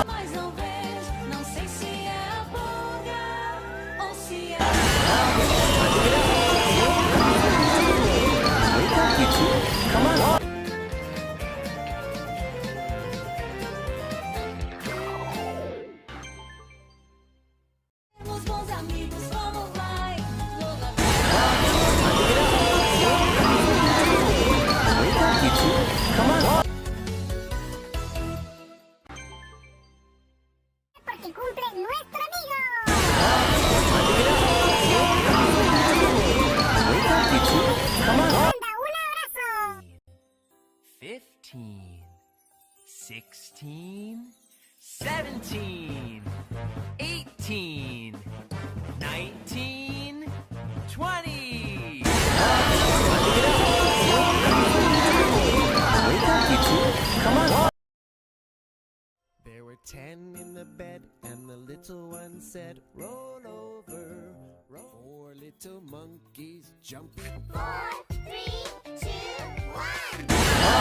Mais uma vez, não sei se é boga ou se é. Temos bons amigos, como vai? Lola. 15, 16, 17, 18, 19, 20. There were 10 in the bed, and the little one said, roll over. 4 little monkeys jumping. 4, 3, 2, 1.